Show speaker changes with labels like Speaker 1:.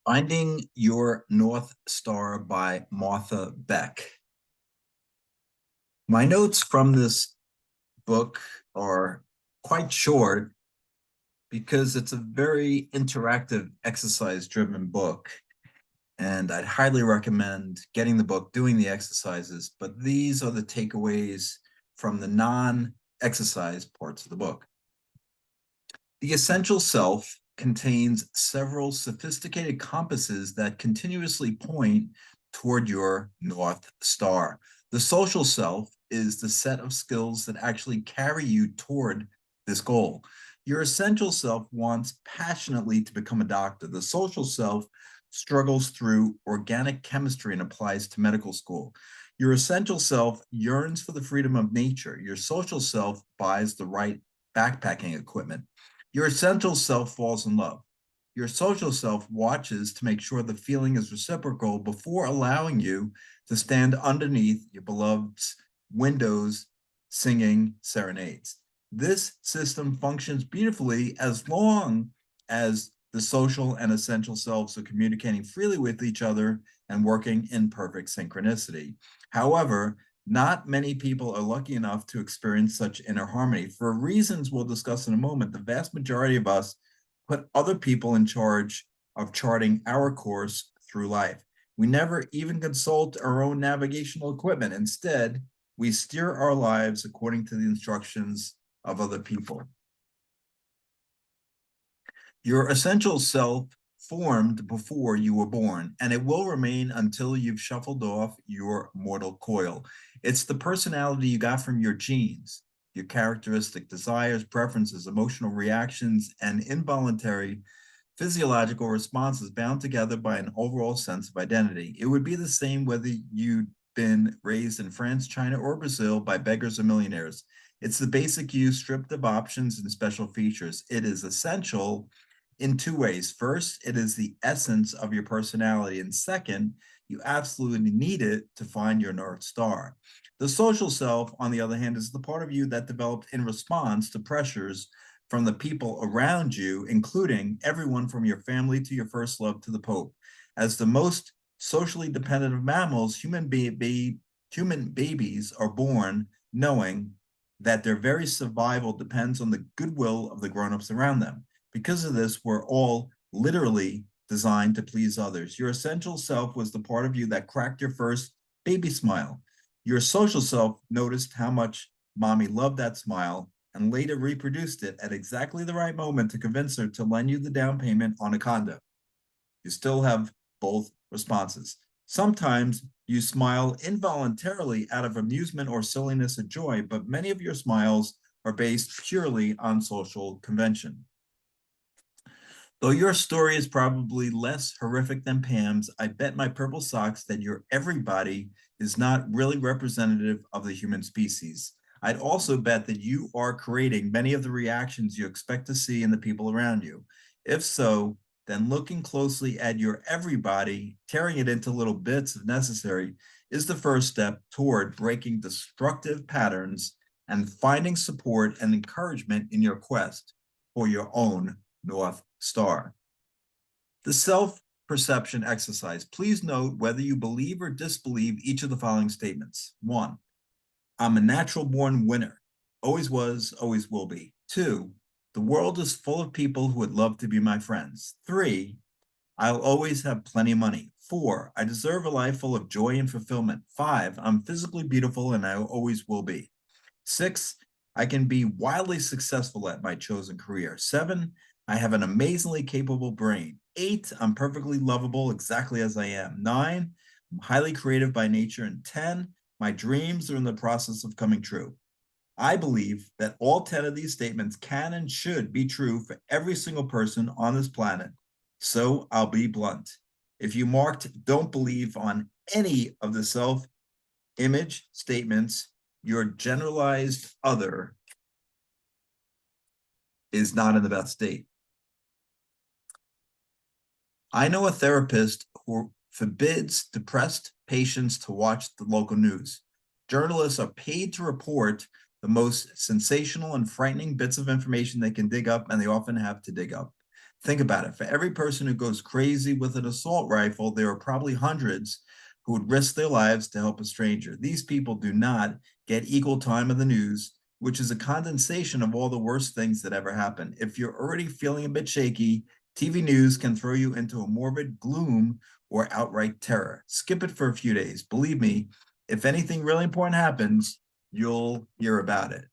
Speaker 1: Finding Your North Star by Martha Beck. My notes from this book are quite short because it's a very interactive, exercise driven book. And I'd highly recommend getting the book, doing the exercises. But these are the takeaways from the non exercise parts of the book. The essential self contains several sophisticated compasses that continuously point toward your North Star. The social self is the set of skills that actually carry you toward this goal. Your essential self wants passionately to become a doctor. The social self struggles through organic chemistry and applies to medical school. Your essential self yearns for the freedom of nature. Your social self buys the right backpacking equipment. Your essential self falls in love. Your social self watches to make sure the feeling is reciprocal before allowing you to stand underneath your beloved's windows singing serenades. This system functions beautifully as long as the social and essential selves are communicating freely with each other and working in perfect synchronicity. However, not many people are lucky enough to experience such inner harmony. For reasons we'll discuss in a moment, the vast majority of us put other people in charge of charting our course through life. We never even consult our own navigational equipment. Instead, we steer our lives according to the instructions of other people. Your essential self formed before you were born, and it will remain until you've shuffled off your mortal coil. It's the personality you got from your genes, your characteristic desires, preferences, emotional reactions, and involuntary physiological responses bound together by an overall sense of identity. It would be the same whether you'd been raised in France, China, or Brazil by beggars or millionaires. It's the basic you stripped of options and special features. It is essential in two ways. First, it is the essence of your personality. And second, you absolutely need it to find your North Star. The social self, on the other hand, is the part of you that developed in response to pressures from the people around you, including everyone from your family to your first love to the Pope. As the most socially dependent of mammals, human babies are born knowing that their very survival depends on the goodwill of the grown-ups around them. Because of this, we're all literally designed to please others. Your essential self was the part of you that cracked your first baby smile. Your social self noticed how much mommy loved that smile and later reproduced it at exactly the right moment to convince her to lend you the down payment on a condo. You still have both responses. Sometimes you smile involuntarily out of amusement or silliness or joy, but many of your smiles are based purely on social convention. Though your story is probably less horrific than Pam's, I bet my purple socks that your everybody is not really representative of the human species. I'd also bet that you are creating many of the reactions you expect to see in the people around you. If so, then looking closely at your everybody, tearing it into little bits if necessary, is the first step toward breaking destructive patterns and finding support and encouragement in your quest for your own North Star. The self-perception exercise. Please note whether you believe or disbelieve each of the following statements. 1, I'm a natural-born winner. Always was, always will be. 2, the world is full of people who would love to be my friends. 3, I'll always have plenty of money. 4, I deserve a life full of joy and fulfillment. 5, I'm physically beautiful and I always will be. 6, I can be wildly successful at my chosen career. 7, I have an amazingly capable brain. 8, I'm perfectly lovable exactly as I am. 9, I'm highly creative by nature. And 10, my dreams are in the process of coming true. I believe that all 10 of these statements can and should be true for every single person on this planet. So I'll be blunt. If you marked don't believe on any of the self-image statements, your generalized other is not in the best state. I know a therapist who forbids depressed patients to watch the local news. Journalists are paid to report the most sensational and frightening bits of information they can dig up, and they often have to dig up. Think about it. For every person who goes crazy with an assault rifle, there are probably hundreds who would risk their lives to help a stranger. These people do not get equal time in the news, which is a condensation of all the worst things that ever happened. If you're already feeling a bit shaky, TV news can throw you into a morbid gloom or outright terror. Skip it for a few days. Believe me, if anything really important happens, you'll hear about it.